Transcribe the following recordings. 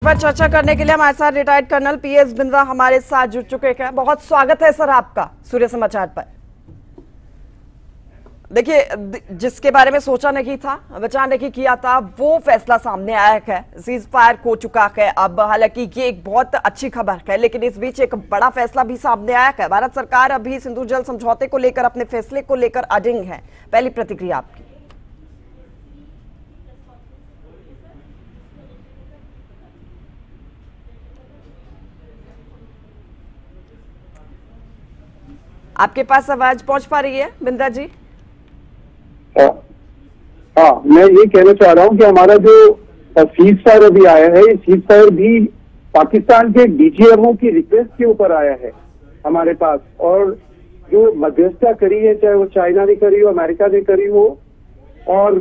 पर चर्चा करने के लिए हमारे साथ रिटायर्ड कर्नल पीएस बिंद्रा हमारे साथ जुड़ चुके हैं। बहुत स्वागत है सर आपका सूर्य समाचार पर। देखिए, जिसके बारे में सोचा नहीं था, बचा नहीं किया था, वो फैसला सामने आया है, सीज फायर हो चुका है। अब हालांकि ये एक बहुत अच्छी खबर है, लेकिन इस बीच एक बड़ा फैसला भी सामने आया है। भारत सरकार अभी सिंधु जल समझौते को लेकर अपने फैसले को लेकर अडिग है। पहली प्रतिक्रिया आपकी। आपके पास आवाज पहुंच पा रही है बिंद्रा जी? हाँ, मैं ये कहना चाह रहा हूँ कि हमारा जो सीज फायर अभी आया है, सीज फायर भी पाकिस्तान के डीजीएमओ की रिक्वेस्ट के ऊपर आया है हमारे पास। और जो मध्यस्थता करी है, चाहे वो चाइना ने करी हो, अमेरिका ने करी हो, और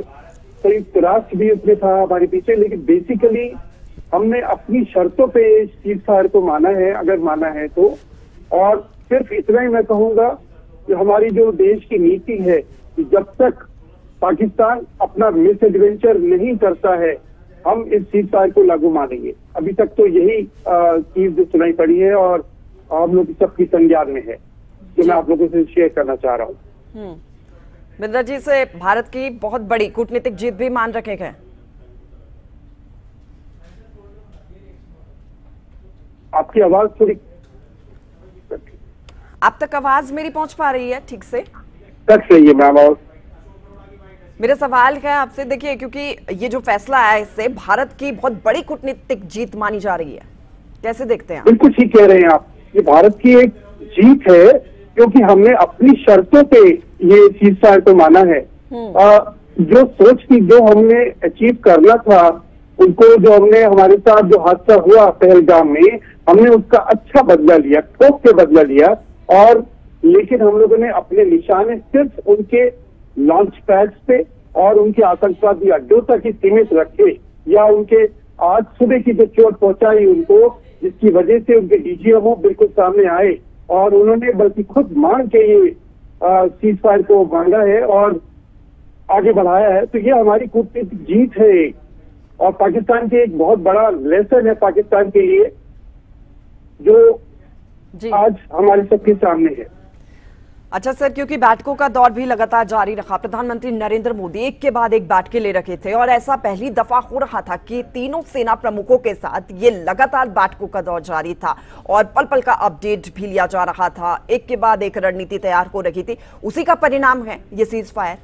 संयुक्त राष्ट्र भी उसमें था हमारे पीछे, लेकिन बेसिकली हमने अपनी शर्तों पे सीज फायर को माना है, अगर माना है तो। और सिर्फ इतना ही मैं कहूंगा कि हमारी जो देश की नीति है कि जब तक पाकिस्तान अपना मिस एडवेंचर नहीं करता है, हम इस सीज फायर को लागू मानेंगे। अभी तक तो यही चीज सुनाई पड़ी है और हम लोग सबकी संज्ञान में है, जो मैं आप लोगों से शेयर करना चाह रहा हूँ। बिंद्रा जी, से भारत की बहुत बड़ी कूटनीतिक जीत भी मान रखे गए। आपकी आवाज थोड़ी, आप तक आवाज मेरी पहुंच पा रही है ठीक से? तक सही है मैम। और मेरा सवाल है आपसे, देखिए, क्योंकि ये जो फैसला आया इससे भारत की बहुत बड़ी कूटनीतिक जीत मानी जा रही है, कैसे देखते हैं आप? बिल्कुल ठीक कह रहे हैं आप, ये भारत की एक जीत है, क्योंकि हमने अपनी शर्तों पे ये सीज फायर को माना है। जो सोच थी, जो हमने अचीव करना था, उनको जो हमने हमारे साथ जो हादसा हुआ पहलगाम में, हमने उसका अच्छा बदला लिया, ठोक के बदला लिया। और लेकिन हम लोगों ने अपने निशाने सिर्फ उनके लॉन्च पैड्स पे और उनके आतंकवादी अड्डों तक ही सीमित रखे, या उनके आज सुबह की जो चोट पहुंचाई उनको, जिसकी वजह से उनके डीजीएमओ बिल्कुल सामने आए और उन्होंने बल्कि खुद मांग के ये सीज फायर को मांगा है और आगे बढ़ाया है। तो ये हमारी कूटनीतिक जीत है और पाकिस्तान के एक बहुत बड़ा लेसन है पाकिस्तान के लिए, जो आज हमारे सबके सामने है। अच्छा सर, क्योंकि बैठकों का दौर भी लगातार जारी रहा, प्रधानमंत्री नरेंद्र मोदी एक के बाद एक बैठकें ले रखे थे और ऐसा पहली दफा हो रहा था कि तीनों सेना प्रमुखों के साथ ये लगातार बैठकों का दौर जारी था और पल पल का अपडेट भी लिया जा रहा था, एक के बाद एक रणनीति तैयार हो रही थी। उसी का परिणाम है ये सीज फायर।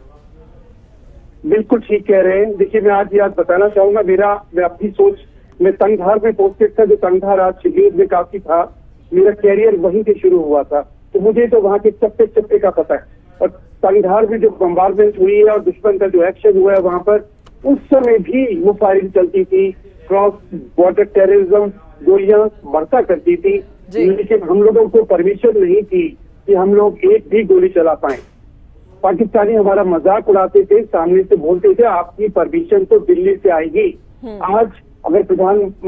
बिल्कुल ठीक कह रहे हैं। देखिए, मैं आज याद बताना चाहूंगा, मैं अपनी सोच में तंगधार में पोस्टेड था, जो तंगधार आज शिड्यूल में काफी था। मेरा कैरियर वहीं से शुरू हुआ था, तो मुझे तो वहां के चप्पे चप्पे का पता है। और तंगधार में जो बम्बारमेंट हुई है और दुश्मन का जो एक्शन हुआ है वहां पर, उस समय भी वो फायरिंग चलती थी, क्रॉस बॉर्डर टेररिज्म गोलियां बढ़ता करती थी, लेकिन हम लोगों को परमिशन नहीं थी कि हम लोग एक भी गोली चला पाए। पाकिस्तानी हमारा मजाक उड़ाते थे, सामने से बोलते थे आपकी परमिशन तो दिल्ली से आएगी। आज अगर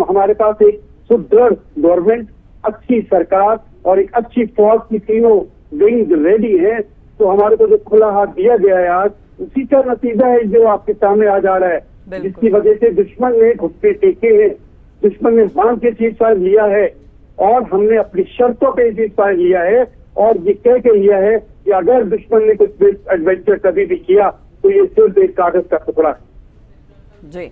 हमारे पास एक सुदृढ़ गवर्नमेंट, अच्छी सरकार और एक अच्छी फौज की तीनों विंग रेडी है, तो हमारे को जो खुला हाथ दिया गया है आज, उसी का नतीजा है जो आपके सामने आ जा रहा है, जिसकी वजह से दुश्मन ने घुटने टेके हैं, दुश्मन ने बांध के सीज फायर लिया है और हमने अपनी शर्तों पे सीज फायर लिया है और ये कह के लिया है कि अगर दुश्मन ने कुछ एडवेंचर कभी भी किया तो ये सिर्फ एक कागज का टुकड़ा है। जी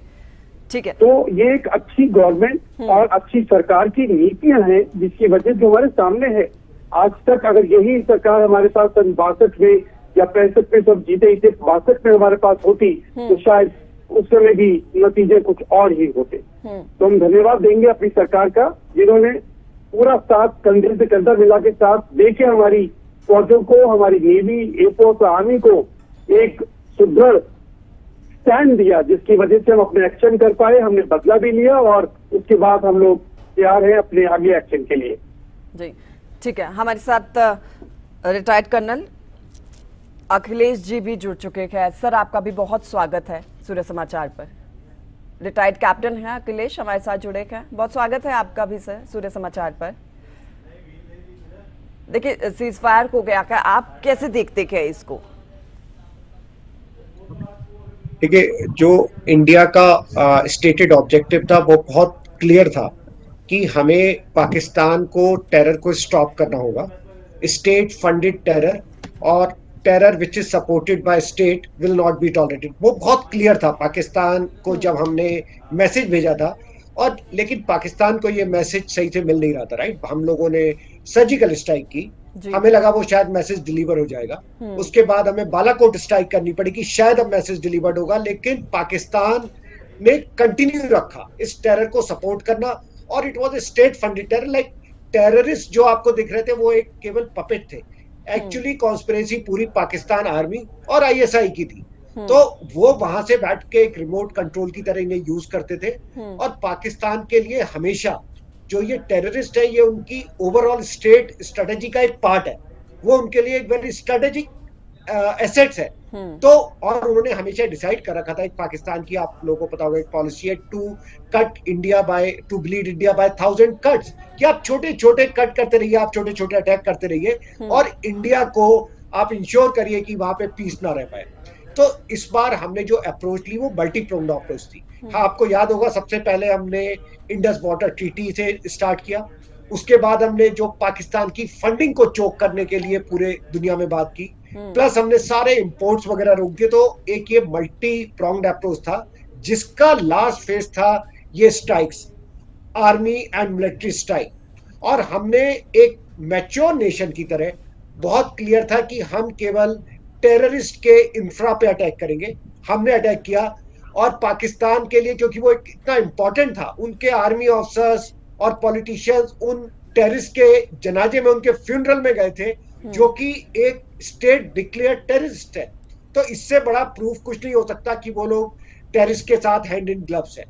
ठीक है। तो ये एक अच्छी गवर्नमेंट और अच्छी सरकार की नीतियां हैं, जिसकी वजह से हमारे सामने है। आज तक अगर यही सरकार हमारे पास सन 62 में या 65 में सब जीते ही 62 में हमारे पास होती, तो शायद उस समय भी नतीजे कुछ और ही होते। तो हम धन्यवाद देंगे अपनी सरकार का, जिन्होंने पूरा साथ कंधे से कंधा मिला के साथ देखे हमारी फौजों को, हमारी नेवी, एयरफोर्स, आर्मी को एक सुदृढ़ स्टैंड दिया, जिसकी वजह से हम अपने एक्शन कर पाए। हमने बदला भी लिया और उसके बाद हम लोग तैयार हैं अपने आगे एक्शन के लिए। जी ठीक है। हमारे साथ रिटायर्ड कर्नल अखिलेश जी भी जुड़ चुके हैं। सर, आपका भी बहुत स्वागत है सूर्य समाचार पर। रिटायर्ड कैप्टन हैं अखिलेश, हमारे साथ जुड़े हैं। बहुत स्वागत है आपका भी सर सूर्य समाचार पर। देखिए, सीज फायर हो गया, आप कैसे देखते हैं इसको? देखिए, जो इंडिया का स्टेटेड ऑब्जेक्टिव था वो बहुत क्लियर था कि हमें पाकिस्तान को टेरर को स्टॉप करना होगा। स्टेट फंडेड टेरर और terror which is supported by state will not be tolerated, वो बहुत क्लियर था पाकिस्तान को जब हमने मैसेज भेजा था। और लेकिन पाकिस्तान को ये मैसेज सही से मिल नहीं रहा था, राइट। हम लोगों ने सर्जिकल स्ट्राइक की, हमें लगा वो शायद मैसेज डिलीवर हो जाएगा। उसके बाद हमें बालाकोट स्ट्राइक करनी पड़ी कि शायद अब मैसेज डिलीवर्ड होगा, लेकिन पाकिस्तान ने कंटिन्यू रखा इस टेरर को सपोर्ट करना। और it was a state funded terror, like terrorist जो आपको दिख रहे थे वो एक केवल पपेट थे। एक्चुअली कॉन्स्पिरेसी पूरी पाकिस्तान आर्मी और आईएसआई की थी। तो वो वहां से बैठ के एक रिमोट कंट्रोल की तरह इन्हें यूज करते थे। और पाकिस्तान के लिए हमेशा जो ये टेररिस्ट है, ये उनकी ओवरऑल स्टेट स्ट्रेटेजी का एक पार्ट है, वो उनके लिए एक वेरी स्ट्रेटेजिक एसेट्स है। तो और उन्होंने हमेशा डिसाइड कर रखा था, एक पाकिस्तान की आप लोगों को पता होगा एक पॉलिसी है, to bleed India by 1000 cuts, कि आप छोटे छोटे कट करते रहिए, आप छोटे छोटे अटैक करते रहिए और इंडिया को आप इंश्योर करिए कि वहां पे पीस ना रह पाए। तो इस बार हमने जो अप्रोच ली वो मल्टी प्रोंग्ड अप्रोच थी। हाँ, आपको याद होगा सबसे पहले हमने इंडस वाटर ट्रीटी से स्टार्ट किया, उसके बाद हमने जो पाकिस्तान की फंडिंग को चोक करने के लिए पूरे दुनिया में बात की, प्लस हमने सारे इंपोर्ट्स वगैरह रोक दिए। तो एक ये मल्टी प्रोंग्ड अप्रोच था, जिसका लास्ट फेज था ये strikes, army and military strike. और हमने एक मैच्योर नेशन की तरह बहुत क्लियर था कि हम केवल टेररिस्ट के इंफ्रा पे अटैक करेंगे। हमने अटैक किया और पाकिस्तान के लिए, क्योंकि वो इतना इंपॉर्टेंट था, उनके आर्मी ऑफिसर्स और पॉलिटिशियंस उन टेररिस्ट के जनाजे में, उनके फ्यूनरल में गए थे, जो कि एक स्टेट डिक्लेयर्ड टेररिस्ट है। तो इससे बड़ा प्रूफ कुछ नहीं हो सकता कि वो लोग टेररिस्ट के साथ हैंड इन ग्लव्स है।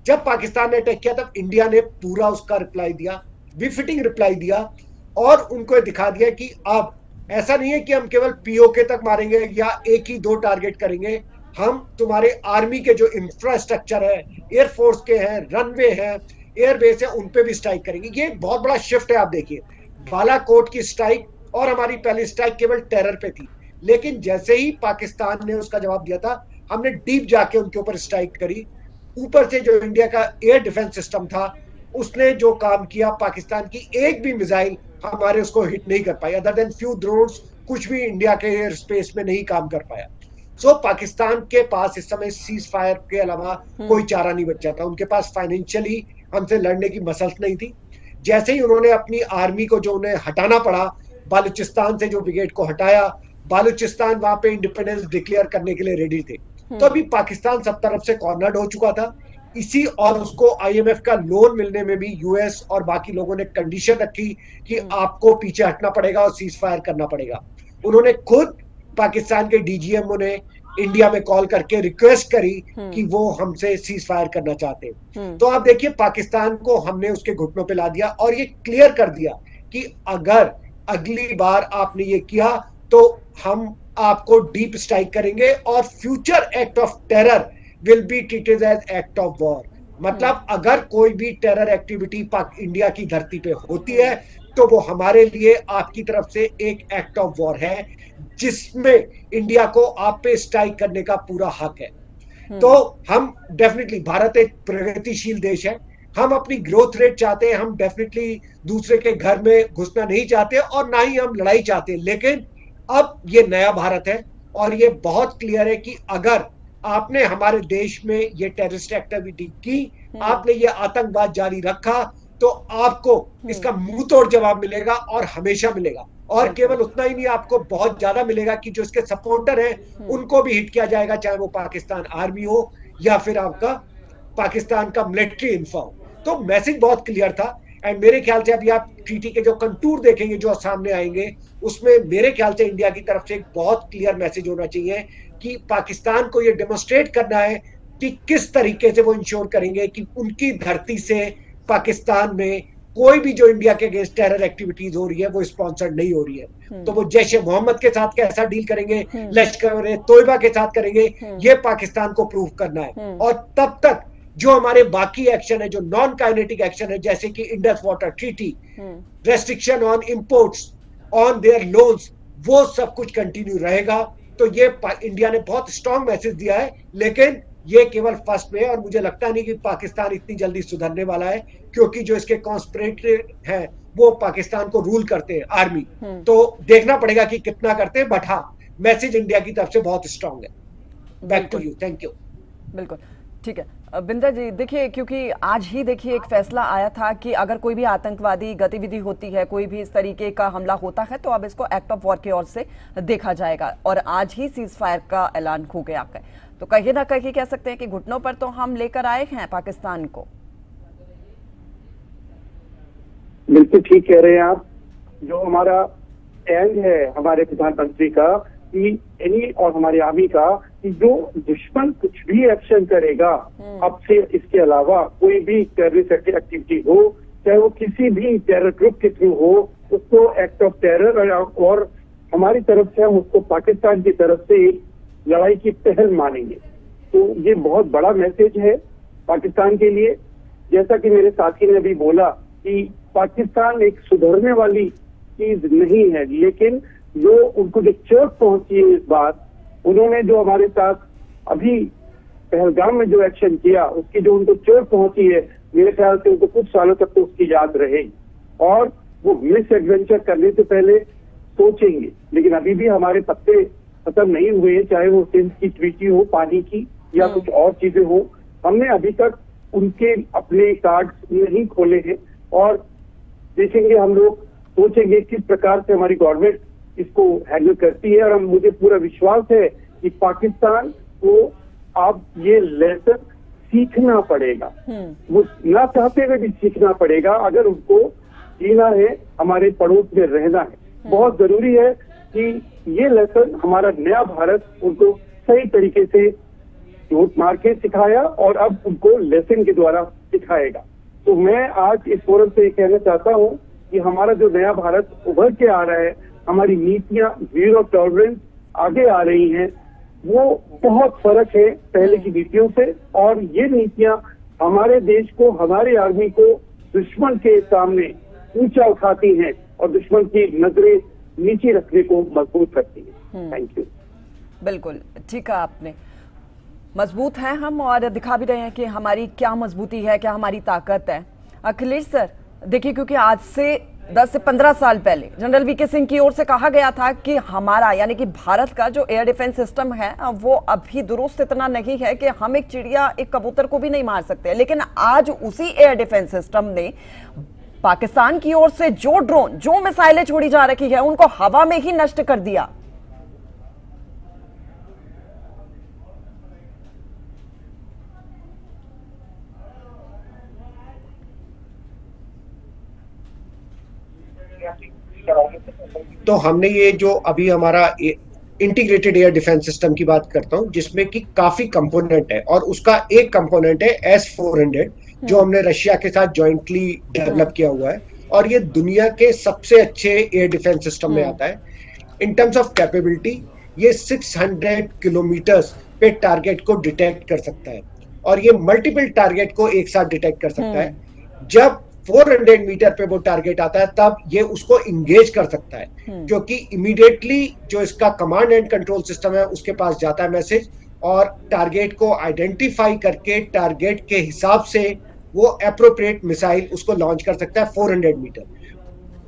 जब पाकिस्तान ने अटैक किया तब इंडिया ने पूरा उसका रिप्लाई दिया, बिफिटिंग रिप्लाई दिया, और उनको दिखा दिया कि अब ऐसा नहीं है कि हम केवल पीओके तक मारेंगे या एक ही दो टारगेट करेंगे, हम तुम्हारे आर्मी के जो इंफ्रास्ट्रक्चर है, एयरफोर्स के हैं, रनवे है, एयरबेस है, उन पे भी स्ट्राइक करेंगे। ये बहुत बड़ा शिफ्ट है। आप देखिए बालाकोट की स्ट्राइक और हमारी पहली स्ट्राइक केवल टेरर पे थी, लेकिन जैसे ही पाकिस्तान ने उसका जवाब दिया था, हमने डीप जाके उनके ऊपर स्ट्राइक करी। ऊपर से जो इंडिया का एयर डिफेंस सिस्टम था, उसने जो काम किया, पाकिस्तान की एक भी मिसाइल हमारे उसको हिट नहीं कर पाई, अदर देन फ्यू ड्रोन्स, कुछ भी इंडिया के एयर स्पेस में नहीं काम कर पाया। सो पाकिस्तान के पास इस समय सीज फायर के अलावा कोई चारा नहीं बचा था। उनके पास फाइनेंशियली हमसे लड़ने की मसल्स नहीं थी। जैसे ही उन्होंने अपनी आर्मी को जो उन्हें हटाना पड़ा, बालूचिस्तान से जो ब्रिगेड को हटाया, बालूचिस्तान वहां पे इंडिपेंडेंस डिक्लेयर करने के लिए रेडी थे। तो अभी पाकिस्तान सब तरफ से कॉर्नर्ड हो चुका था। इसी और उसको आईएमएफ का लोन मिलने में भी यूएस और बाकी लोगों ने कंडीशन रखी कि आपको पीछे हटना पड़ेगा और सीज फायर करना पड़ेगा। उन्होंने खुद पाकिस्तान के डीजीएमओ ने इंडिया में कॉल करके रिक्वेस्ट करी कि वो हमसे सीज फायर करना चाहते हैं। तो आप देखिए पाकिस्तान को हमने उसके घुटनों पे ला दिया और ये क्लियर कर दिया कि अगर अगली बार आपने ये किया तो हम आपको डीप स्ट्राइक करेंगे और future act of terror will be treated as act of war. मतलब अगर कोई भी टेरर एक्टिविटी इंडिया की धरती पे होती है तो वो हमारे लिए आपकी तरफ से एक एक्ट ऑफ वॉर है, जिसमें इंडिया को आप पे स्ट्राइक करने का पूरा हक है। तो हम डेफिनेटली, भारत एक प्रगतिशील देश है, हम अपनी ग्रोथ रेट चाहते हैं, हम डेफिनेटली दूसरे के घर में घुसना नहीं चाहते और ना ही हम लड़ाई चाहते, लेकिन अब ये नया भारत है और ये बहुत क्लियर है कि अगर आपने हमारे देश में ये टेररिस्ट एक्टिविटी की, आपने ये आतंकवाद जारी रखा, तो आपको इसका मुंह तोड़ जवाब मिलेगा और हमेशा मिलेगा। और केवल उतना ही नहीं, आपको बहुत ज्यादा मिलेगा कि जो इसके सपोर्टर हैं उनको भी हिट किया जाएगा, चाहे वो पाकिस्तान आर्मी हो या फिर आपका पाकिस्तान का मिलिट्री इंफा हो। तो मैसेज बहुत क्लियर था। एंड मेरे ख्याल से अभी आप ट्रीटी के जो कंटूर देखेंगे जो सामने आएंगे, उसमें मेरे ख्याल से इंडिया की तरफ से एक बहुत क्लियर मैसेज होना चाहिए कि पाकिस्तान को ये डेमोन्स्ट्रेट करना है कि किस तरीके से वो इंश्योर करेंगे कि उनकी धरती से पाकिस्तान में कोई भी जो इंडिया के अगेंस्ट टेरर एक्टिविटीज हो रही है वो स्पॉन्सर्ड नहीं हो रही है। तो वो जैश ए मोहम्मद के साथ कैसा डील करेंगे, लश्कर तोयबा के साथ करेंगे, ये पाकिस्तान को प्रूव करना है। और तब तक जो हमारे बाकी एक्शन है, जो नॉन काइनेटिक एक्शन है, जैसे कि Indus water treaty, restriction on imports, on their loans, वो सब कुछ कंटिन्यू रहेगा। तो ये इंडिया ने बहुत स्ट्रांग मैसेज दिया है, लेकिन ये केवल फर्स्ट में है, और मुझे लगता नहीं कि पाकिस्तान इतनी जल्दी सुधरने वाला है, क्योंकि जो इसके कॉन्स्पिरेटर हैं वो पाकिस्तान को रूल करते हैं, आर्मी। तो देखना पड़ेगा कि कितना करते हैं, बट हाँ, मैसेज इंडिया की तरफ से बहुत स्ट्रांग है। Back to you. Thank you. बिल्कुल ठीक है बिंदर जी, देखिए क्योंकि आज ही देखिए एक फैसला आया था कि अगर कोई भी आतंकवादी गतिविधि होती है, कोई भी इस तरीके का हमला होता है, तो अब इसको एक्ट ऑफ वॉर की ओर से देखा जाएगा, और आज ही सीज फायर का ऐलान हो गया है। तो कहीं ना कहीं कह सकते हैं कि घुटनों पर तो हम लेकर आए हैं पाकिस्तान को। बिल्कुल ठीक कह रहे हैं आप। जो हमारा एंड है हमारे प्रधानमंत्री का कि और हमारी आर्मी का कि जो दुश्मन कुछ भी एक्शन करेगा अब से, इसके अलावा कोई भी टेररिस्ट एक्टिविटी हो, चाहे वो किसी भी टेरर ग्रुप के थ्रू हो, उसको एक्ट ऑफ टेरर, और हमारी तरफ से हम उसको पाकिस्तान की तरफ से एक लड़ाई की पहल मानेंगे। तो ये बहुत बड़ा मैसेज है पाकिस्तान के लिए। जैसा कि मेरे साथी ने अभी बोला कि पाकिस्तान एक सुधरने वाली चीज नहीं है, लेकिन जो उनको जो चोट पहुंची है इस बार, उन्होंने जो हमारे साथ अभी पहलगाम में जो एक्शन किया, उसकी जो उनको चोट पहुंची है, मेरे ख्याल से उनको कुछ सालों तक तो उसकी याद रहेगी, और वो मिस एडवेंचर करने से पहले सोचेंगे। लेकिन अभी भी हमारे पत्ते खत्म नहीं हुए हैं, चाहे वो सिंध की ट्रीटी हो, पानी की, या कुछ और चीजें हो। हमने अभी तक उनके अपने कार्ड नहीं खोले हैं, और देखेंगे हम लोग, सोचेंगे किस प्रकार से हमारी गवर्नमेंट इसको हैंडल करती है। और मुझे पूरा विश्वास है कि पाकिस्तान को अब ये लेसन सीखना पड़ेगा, वो ना चाहते हुए भी सीखना पड़ेगा। अगर उनको जीना है, हमारे पड़ोस में रहना है, बहुत जरूरी है कि ये लेसन हमारा नया भारत उनको सही तरीके से चोट मार के सिखाया, और अब उनको लेसन के द्वारा सिखाएगा। तो मैं आज इस फोरम से कहना चाहता हूँ कि हमारा जो नया भारत उभर के आ रहा है, हमारी नीतियां जीरो टॉलरेंस आगे आ रही हैं, वो बहुत फर्क है पहले की नीतियों से। और ये नीतियां हमारे देश को, हमारी आर्मी को दुश्मन के सामने ऊंचा उठाती हैं, और दुश्मन की नजरें नीचे रखने को मजबूत करती है। Thank you. बिल्कुल ठीक है, आपने मजबूत हैं हम, और दिखा भी रहे हैं कि हमारी क्या मजबूती है, क्या हमारी ताकत है। अखिलेश सर देखिए, क्योंकि आज से 10 से 15 साल पहले जनरल वीके सिंह की ओर से कहा गया था कि हमारा यानी कि भारत का जो एयर डिफेंस सिस्टम है वो अभी दुरुस्त इतना नहीं है कि हम एक चिड़िया, एक कबूतर को भी नहीं मार सकते। लेकिन आज उसी एयर डिफेंस सिस्टम ने पाकिस्तान की ओर से जो ड्रोन, जो मिसाइलें छोड़ी जा रही है, उनको हवा में ही नष्ट कर दिया। तो हमने ये जो अभी हमारा इंटीग्रेटेड एयर डिफेंस सिस्टम की बात करता हूं, जिसमें कि काफी कंपोनेंट है, और उसका एक कंपोनेंट है S-400 जो हमने रशिया के साथ जॉइंटली डेवलप किया हुआ है, और ये दुनिया के सबसे अच्छे एयर डिफेंस सिस्टम में आता है। इन टर्म्स ऑफ कैपेबिलिटी ये 600 किलोमीटर्स पे टारगेट को डिटेक्ट कर सकता है, और ये मल्टीपल टारगेट को एक साथ डिटेक्ट कर सकता है। जब 400 मीटर पे वो टारगेट आता है, तब ये उसको इंगेज कर सकता है, क्योंकि इमीडिएटली जो इसका कमांड एंड कंट्रोल सिस्टम है उसके पास जाता है मैसेज, और टारगेट को आइडेंटिफाई करके टारगेट के हिसाब से वो अप्रोप्रिएट मिसाइल उसको लॉन्च कर सकता है। 400 मीटर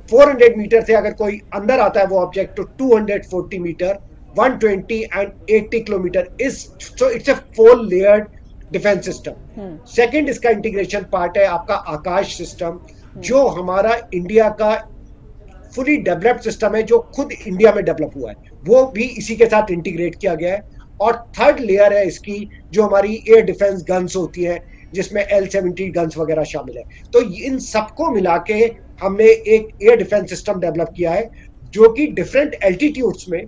400 मीटर से अगर कोई अंदर आता है वो ऑब्जेक्ट, तो 240 metre, 120 and 80 kilometre so it's a 4 layered defence system. Second इसका इंटीग्रेशन पार्ट है आपका आकाश सिस्टम, जो हमारा इंडिया का फुली डेवलप्ड सिस्टम है, जो खुद इंडिया में डेवलप हुआ है, वो भी इसी के साथ इंटीग्रेट किया गया है। और थर्ड लेयर है इसकी जो हमारी एयर डिफेंस गन्स होती हैं, जिसमें L-70 गन्स वगैरह शामिल है। तो इन सबको मिला के हमने एक एयर डिफेंस सिस्टम डेवलप किया है, जो कि डिफरेंट एल्टीट्यूड्स में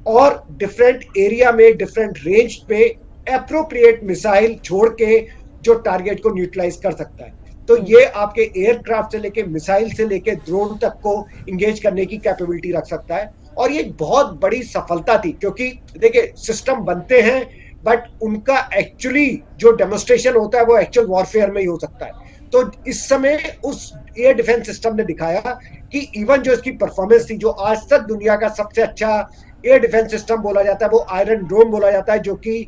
और डिफरेंट एरिया में, डिफरेंट रेंज पे एप्रोप्रिएट मिसाइल छोड़ के जो टारगेट को न्यूट्रलाइज कर सकता है। तो ये आपके एयरक्राफ्ट से लेके मिसाइल से लेके ड्रोन तक को इंगेज करने की कैपेबिलिटी रख सकता है। और ये बहुत बड़ी सफलता थी, क्योंकि देखिए सिस्टम बनते हैं बट उनका एक्चुअली जो डेमोन्स्ट्रेशन होता है वो एक्चुअल वॉरफेयर में ही हो सकता है। तो इस समय उस एयर डिफेंस सिस्टम ने दिखाया कि इवन जो इसकी परफॉर्मेंस थी, जो आज तक दुनिया का सबसे अच्छा एयर डिफेंस सिस्टम बोला जाता है, वो आयरन डोम बोला जाता है, जो कि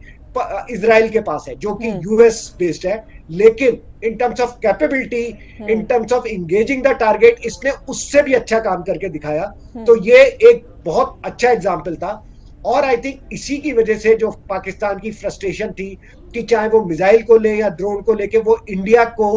इजराइल के पास है जो कि यूएस बेस्ड है, लेकिन in terms of capability, in terms of engaging the target, इसने उससे भी अच्छा काम करके दिखाया। तो ये एक बहुत अच्छा एग्जाम्पल था। और आई थिंक इसी की वजह से जो पाकिस्तान की फ्रस्ट्रेशन थी कि चाहे वो मिसाइल को ले या ड्रोन को लेके वो इंडिया को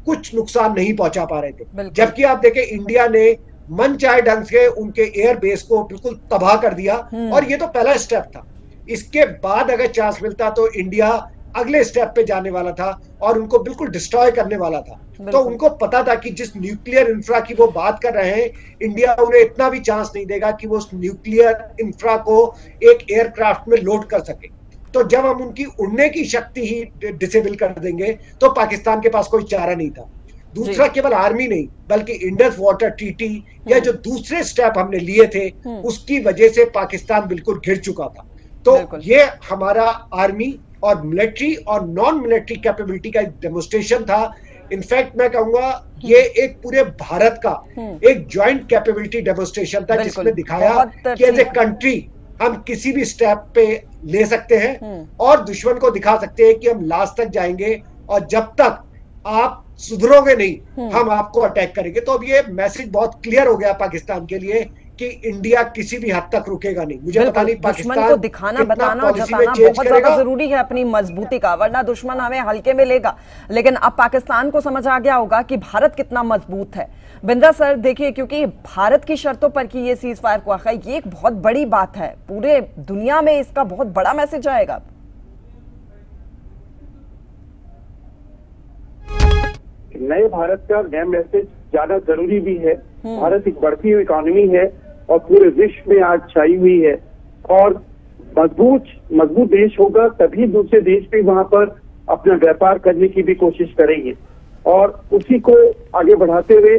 कुछ नुकसान नहीं पहुंचा पा रहे थे, जबकि आप देखें इंडिया ने मन चाहे ढंग से उनके एयर बेस को बिल्कुल तबाह कर दिया। और ये तो पहला स्टेप था। इसके बाद अगर चांस मिलता तो इंडिया अगले स्टेप पे जाने वाला था और उनको बिल्कुल डिस्ट्रॉय करने वाला था। तो उनको पता था कि जिस न्यूक्लियर इंफ्रा की वो बात कर रहे हैं, इंडिया उन्हें इतना भी चांस नहीं देगा कि वो उस न्यूक्लियर इंफ्रा को एक एयरक्राफ्ट में लोड कर सके। तो जब हम उनकी उड़ने की शक्ति ही डिसेबल कर देंगे तो पाकिस्तान के पास कोई चारा नहीं था। दूसरा, केवल आर्मी नहीं बल्कि इंडस वाटर ट्रीटी या जो दूसरे स्टेप हमने लिए थे उसकी वजह से पाकिस्तान बिल्कुल घिर चुका था। तो ये हमारा आर्मी और मिलिट्री और नॉन मिलिट्री कैपेबिलिटी का एक डेमोस्ट्रेशन था। इनफैक्ट मैं कहूंगा ये एक पूरे भारत का एक ज्वाइंट कैपेबिलिटी डेमोस्ट्रेशन था, जिसमें दिखाया कि एज ए कंट्री हम किसी भी स्टेप पे ले सकते हैं और दुश्मन को दिखा सकते हैं कि हम लास्ट तक जाएंगे और जब तक आप सुधरोगे नहीं हम आपको अटैक करेंगे। तो अब ये मैसेज बहुत क्लियर हो गया पाकिस्तान के लिए कि इंडिया किसी भी हद तक रुकेगा नहीं। मुझे पता नहीं दुश्मन को दिखाना, बताना और जताना बहुत ज्यादा जरूरी है अपनी मजबूती का, वरना दुश्मन हमें हल्के में लेगा। लेकिन अब पाकिस्तान को समझ आ गया होगा कि भारत कितना मजबूत है। बिंद्रा सर देखिए, क्योंकि भारत की शर्तों पर की ये सीज फायर को आखिर ये एक बहुत बड़ी बात है, पूरे दुनिया में इसका बहुत बड़ा मैसेज आएगा। नए भारत का नया मैसेज ज्यादा जरूरी भी है। भारत एक बढ़ती हुई इकोनॉमी है और पूरे विश्व में आज छाई हुई है और मजबूत देश होगा तभी दूसरे देश भी वहां पर अपना व्यापार करने की भी कोशिश करेंगे। और उसी को आगे बढ़ाते हुए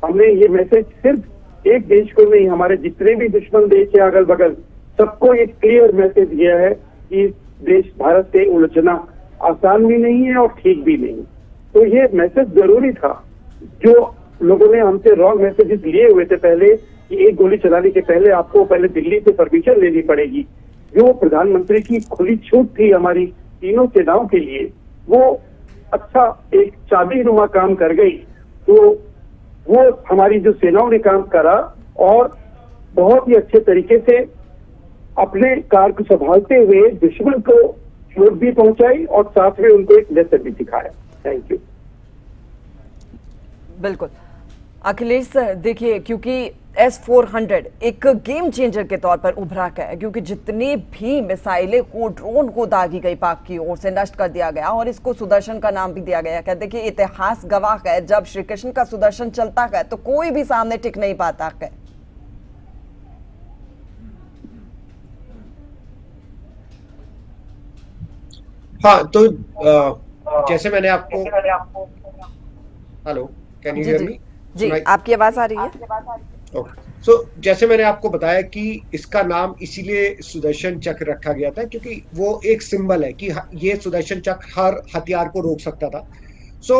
हमने ये मैसेज सिर्फ एक देश को नहीं, हमारे जितने भी दुश्मन देश है अगल बगल सबको एक क्लियर मैसेज दिया है कि देश भारत से उलझना आसान भी नहीं है और ठीक भी नहीं। तो ये मैसेज जरूरी था। जो लोगों ने हमसे रॉन्ग मैसेजेस लिए हुए थे पहले कि एक गोली चलाने के पहले आपको पहले दिल्ली से परमिशन लेनी पड़ेगी, जो प्रधानमंत्री की खुली छूट थी हमारी तीनों सेनाओं के लिए, वो अच्छा एक चाबीनुमा काम कर गई। तो वो हमारी जो सेनाओं ने काम करा और बहुत ही अच्छे तरीके से अपने कार्य को संभालते हुए दुश्मन को चोट भी पहुंचाई और साथ में उनको एक लेसन भी दिखाया। Thank you. बिल्कुल अखिलेश सर, देखिए क्योंकि S-400 एक गेम चेंजर के तौर पर उभरा है, क्योंकि जितनी भी मिसाइलें को ड्रोन को दागी गई पाक की ओर से नष्ट कर दिया गया और इसको सुदर्शन का नाम भी दिया गया। कहते देखिए इतिहास गवाह है, जब श्री कृष्ण का सुदर्शन चलता है तो कोई भी सामने टिक नहीं पाता है। हाँ, तो जैसे मैंने आपको hello, can you hear me? जी, आपकी आवाज आ रही है। सो जैसे मैंने आपको बताया कि इसका नाम इसीलिए सुदर्शन चक्र रखा गया था क्योंकि वो एक सिंबल है कि ये सुदर्शन चक्र हर हथियार को रोक सकता था। सो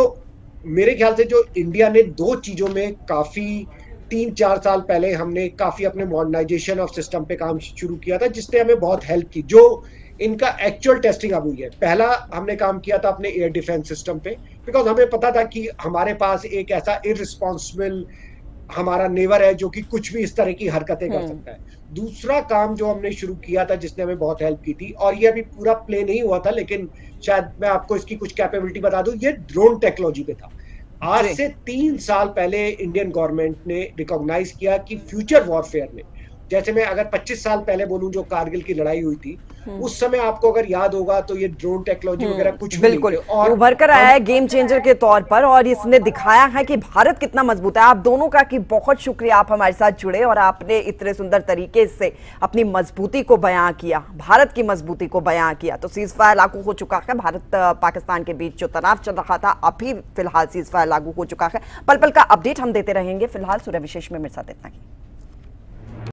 मेरे ख्याल से जो इंडिया ने दो चीजों में काफी 3-4 साल पहले हमने काफी अपने मॉडर्नाइजेशन ऑफ सिस्टम पे काम शुरू किया था, जिसने हमें बहुत हेल्प की। जो इनका एक्चुअल टेस्टिंग अब हुई है, पहला हमने काम किया था अपने एयर डिफेंस सिस्टम पे, बिकॉज हमें पता था कि हमारे पास एक ऐसा इररिस्पॉन्सिबल हमारा नेवर है जो कि कुछ भी इस तरह की हरकतें कर सकता है। दूसरा काम जो हमने शुरू किया था जिसने हमें बहुत हेल्प की थी, और ये अभी पूरा प्ले नहीं हुआ था लेकिन शायद मैं आपको इसकी कुछ कैपेबिलिटी बता दूं, ये ड्रोन टेक्नोलॉजी पे था। आज से 3 साल पहले इंडियन गवर्नमेंट ने रिकॉग्नाइज किया कि फ्यूचर वॉरफेयर में, जैसे मैं अगर 25 साल पहले बोलूं जो कारगिल की लड़ाई हुई थी, उस समय आपको अगर याद होगा तो ये ड्रोन टेक्नोलॉजी वगैरह कुछ भी बिल्कुल और उभर कर आया है गेम चेंजर के तौर पर, और इसने दिखाया है कि भारत कितना मजबूत है। आप दोनों का की बहुत शुक्रिया, आप हमारे साथ जुड़े और आपने इतने सुंदर तरीके से अपनी मजबूती को बयां किया, भारत की मजबूती को बयां किया। तो सीज फायर लागू हो चुका है, भारत पाकिस्तान के बीच जो तनाव चल रहा था अभी फिलहाल सीज फायर लागू हो चुका है। पल पल का अपडेट हम देते रहेंगे। फिलहाल सूर्य विशेष में मेरे साथ इतना ही।